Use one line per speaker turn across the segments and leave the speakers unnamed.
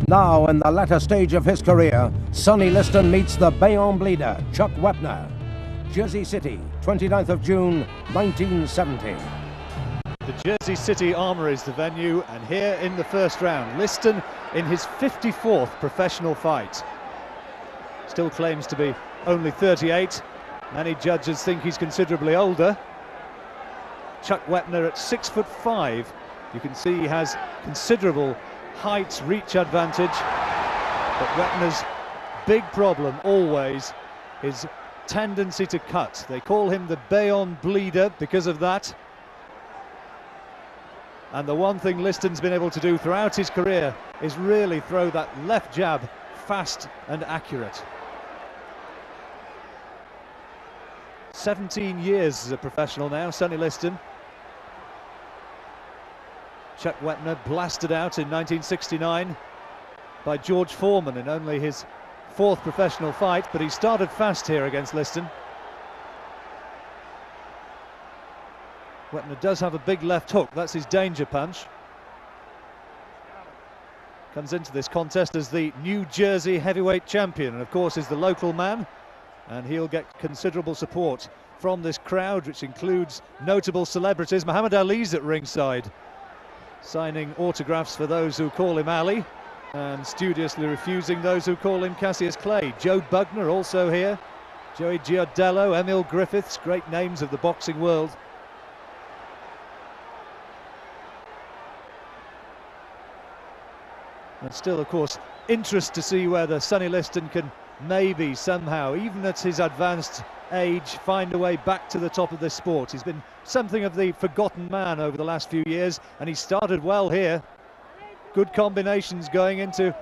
Now, in the latter stage of his career, Sonny Liston meets the Bayonne bleeder, Chuck Wepner. Jersey City, 29th of June, 1970.
The Jersey City Armory is the venue, and here in the first round, Liston in his 54th professional fight. Still claims to be only 38. Many judges think he's considerably older. Chuck Wepner at 6'5". You can see he has considerable height, reach advantage. But Wepner's big problem always is tendency to cut. They call him the Bayonne bleeder because of that. And the one thing Liston's been able to do throughout his career is really throw that left jab fast and accurate. 17 years as a professional now, Sonny Liston. Chuck Wepner blasted out in 1969 by George Foreman in only his 4th professional fight, but he started fast here against Liston. Wepner does have a big left hook, that's his danger punch. Comes into this contest as the New Jersey heavyweight champion, and of course is the local man, and he'll get considerable support from this crowd, which includes notable celebrities. Muhammad Ali's at ringside, signing autographs for those who call him Ali, and studiously refusing those who call him Cassius Clay. Joe Bugner also here, Joey Giardello, Emil Griffiths, great names of the boxing world. And still, of course, interest to see whether Sonny Liston can maybe somehow, even at his advanced age, find a way back to the top of this sport. He's been something of the forgotten man over the last few years, and he started well here. Good combinations going into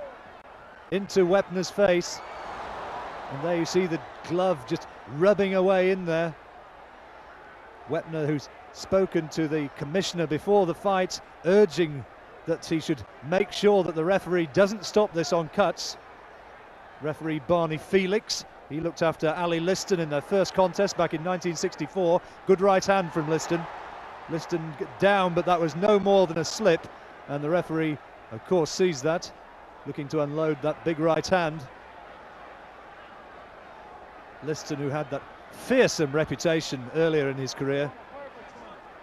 Wepner's face. And there you see the glove just rubbing away in there. Wepner, who's spoken to the commissioner before the fight, urging that he should make sure that the referee doesn't stop this on cuts. Referee Barney Felix, he looked after Ali Liston in their first contest back in 1964. Good right hand from Liston. Liston down, but that was no more than a slip, and the referee, of course, sees that, looking to unload that big right hand. Liston, who had that fearsome reputation earlier in his career,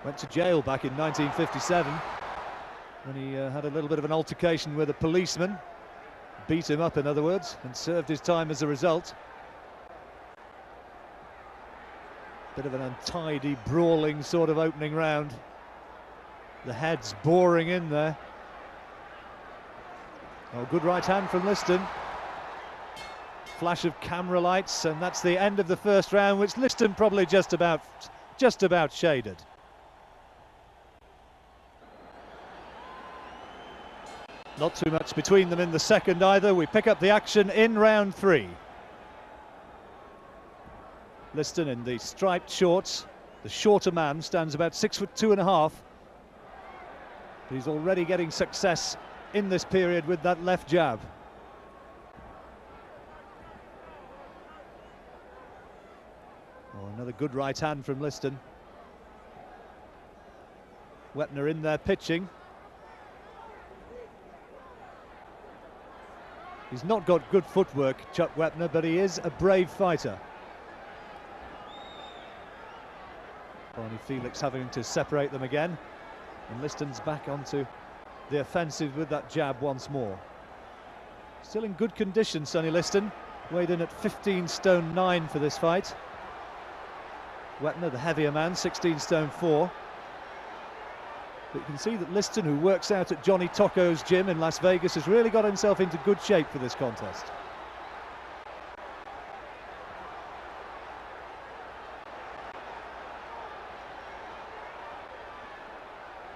went to jail back in 1957. And he had a little bit of an altercation with a policeman, beat him up in other words, and served his time as a result. Bit of an untidy, brawling sort of opening round. The head's boring in there. Oh, good right hand from Liston. Flash of camera lights, and that's the end of the first round, which Liston probably just about shaded. Not too much between them in the second either. We pick up the action in round 3. Liston in the striped shorts. The shorter man stands about 6'2½". He's already getting success in this period with that left jab. Oh, another good right hand from Liston. Wepner in there pitching. He's not got good footwork, Chuck Wepner, but he is a brave fighter. Barney Felix having to separate them again. And Liston's back onto the offensive with that jab once more. Still in good condition, Sonny Liston. Weighed in at 15 stone 9 for this fight. Wepner, the heavier man, 16 stone 4. But you can see that Liston, who works out at Johnny Tocco's gym in Las Vegas, has really got himself into good shape for this contest.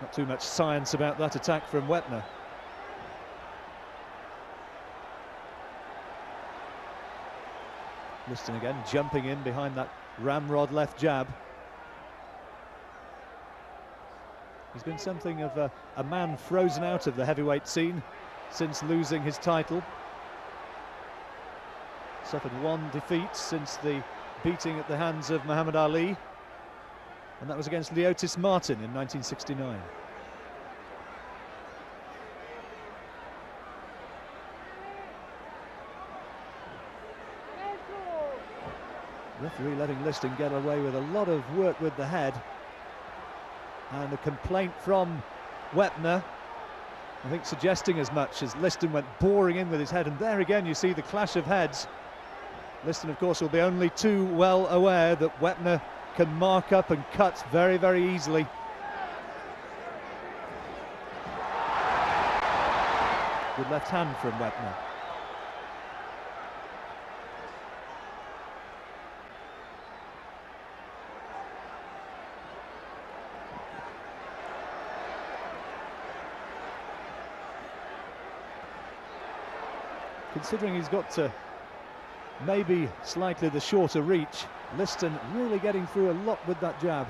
Not too much science about that attack from Wepner. Liston again jumping in behind that ramrod left jab. He's been something of a man frozen out of the heavyweight scene since losing his title. Suffered 1 defeat since the beating at the hands of Muhammad Ali, and that was against Leotis Martin in 1969. Referee letting Liston get away with a lot of work with the head. And a complaint from Wepner, I think suggesting as much, as Liston went boring in with his head. And there again you see the clash of heads. Liston, of course, will be only too well aware that Wepner can mark up and cut very, very easily. Good left hand from Wepner. Considering he's got maybe slightly the shorter reach, Liston really getting through a lot with that jab.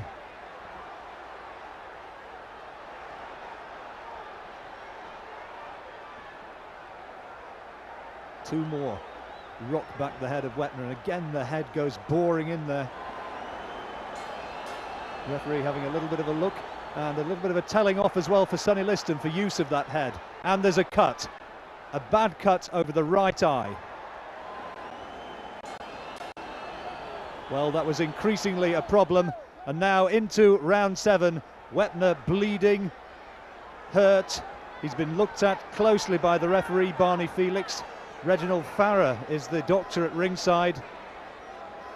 Two more. Rock back the head of Wepner, and again the head goes boring in there. Referee having a little bit of a look, and a little bit of a telling off as well for Sonny Liston for use of that head. And there's a cut. A bad cut over the right eye. Well, that was increasingly a problem, and now into round 7. Wepner bleeding, hurt. He's been looked at closely by the referee, Barney Felix. Reginald Farrer is the doctor at ringside.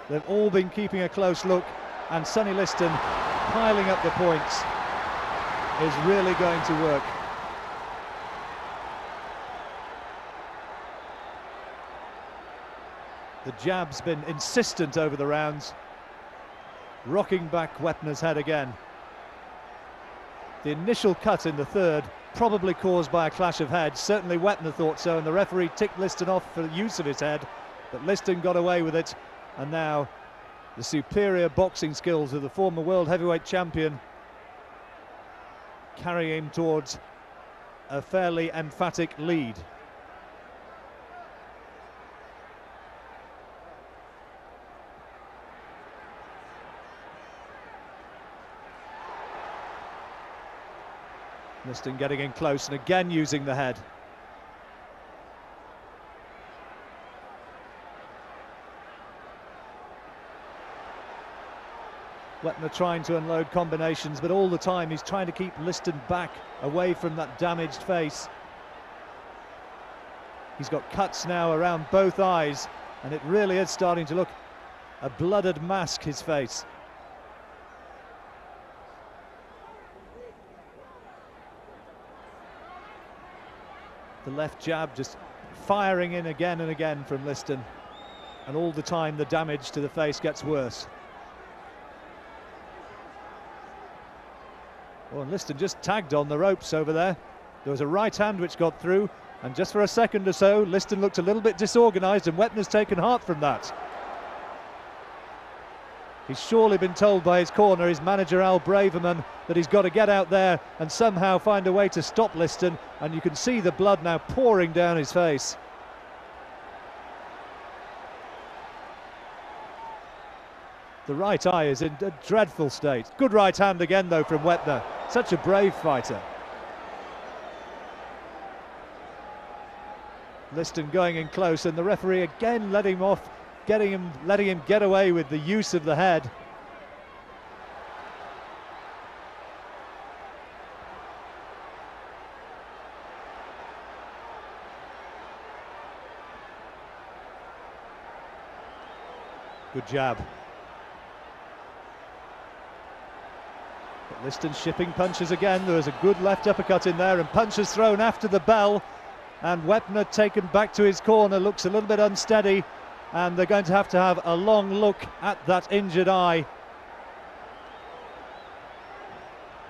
They've all been keeping a close look, and Sonny Liston piling up the points is really going to work. The jab's been insistent over the rounds, rocking back Wepner's head again. The initial cut in the third, probably caused by a clash of heads. Certainly Wepner thought so, and the referee ticked Liston off for the use of his head, but Liston got away with it. And now the superior boxing skills of the former world heavyweight champion carry him towards a fairly emphatic lead. Liston getting in close and again using the head. Wepner trying to unload combinations, but all the time he's trying to keep Liston back, away from that damaged face. He's got cuts now around both eyes, and it really is starting to look a blooded mask, his face. The left jab just firing in again and again from Liston, and all the time the damage to the face gets worse. Oh, and Liston just tagged on the ropes over there. There was a right hand which got through, and just for a second or so Liston looked a little bit disorganised, and Wepner's taken heart from that. He's surely been told by his corner, his manager Al Braverman, that he's got to get out there and somehow find a way to stop Liston, and you can see the blood now pouring down his face. The right eye is in a dreadful state. Good right hand again though from Wepner. Such a brave fighter. Liston going in close, and the referee again letting him off, letting him get away with the use of the head. Good jab. But Liston shipping punches again. There was a good left uppercut in there, and punches thrown after the bell. And Wepner taken back to his corner, looks a little bit unsteady, and they're going to have a long look at that injured eye.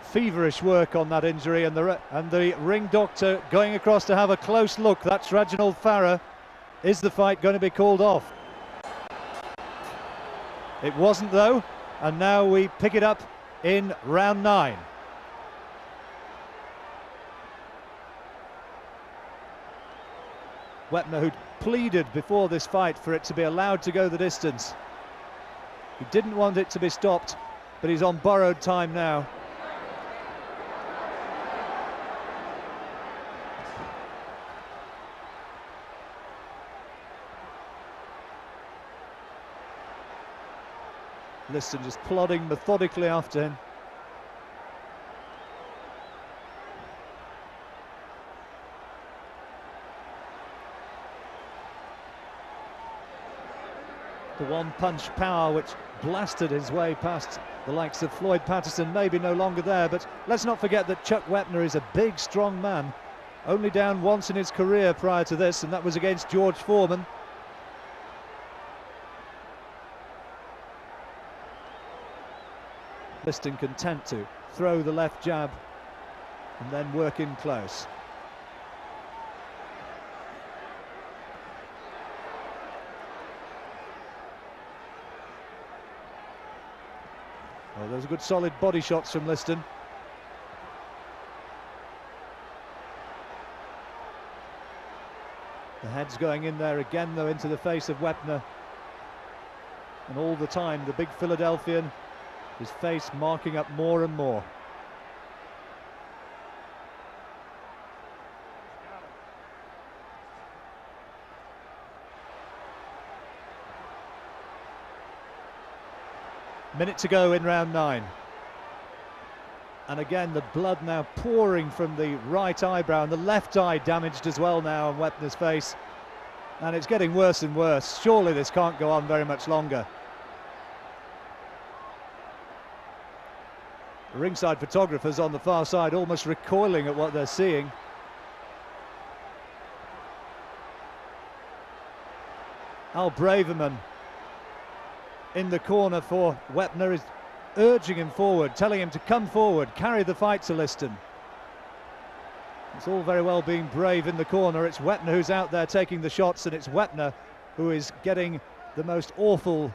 Feverish work on that injury, and the ring doctor going across to have a close look. That's Reginald Farrer. Is the fight going to be called off? It wasn't though, and now we pick it up in round 9. Wepner, who'd pleaded before this fight for it to be allowed to go the distance. He didn't want it to be stopped, but he's on borrowed time now. Liston just plodding methodically after him. The one-punch power which blasted his way past the likes of Floyd Patterson, maybe no longer there, but let's not forget that Chuck Wepner is a big, strong man. Only down once in his career prior to this, and that was against George Foreman. Liston content to throw the left jab and then work in close. Well, those are good solid body shots from Liston. The head's going in there again, though, into the face of Wepner. And all the time, the big Philadelphian, his face marking up more and more. Minute to go in round 9. And again, the blood now pouring from the right eyebrow, and the left eye damaged as well now on Wepner's face. And it's getting worse and worse. Surely this can't go on very much longer. The ringside photographers on the far side almost recoiling at what they're seeing. Al Braverman in the corner for Wepner is urging him forward, telling him to come forward, carry the fight to Liston. It's all very well being brave in the corner. It's Wepner who's out there taking the shots, and it's Wepner who is getting the most awful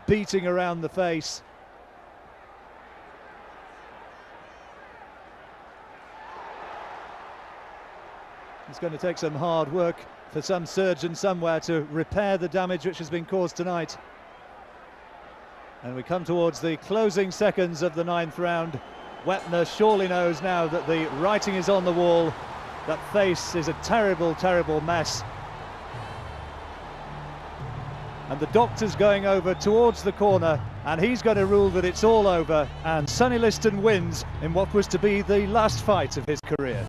beating around the face. It's going to take some hard work for some surgeon somewhere to repair the damage which has been caused tonight. And we come towards the closing seconds of the 9th round. Wepner surely knows now that the writing is on the wall. That face is a terrible, terrible mess. And the doctor's going over towards the corner, and he's going to rule that it's all over. And Sonny Liston wins in what was to be the last fight of his career.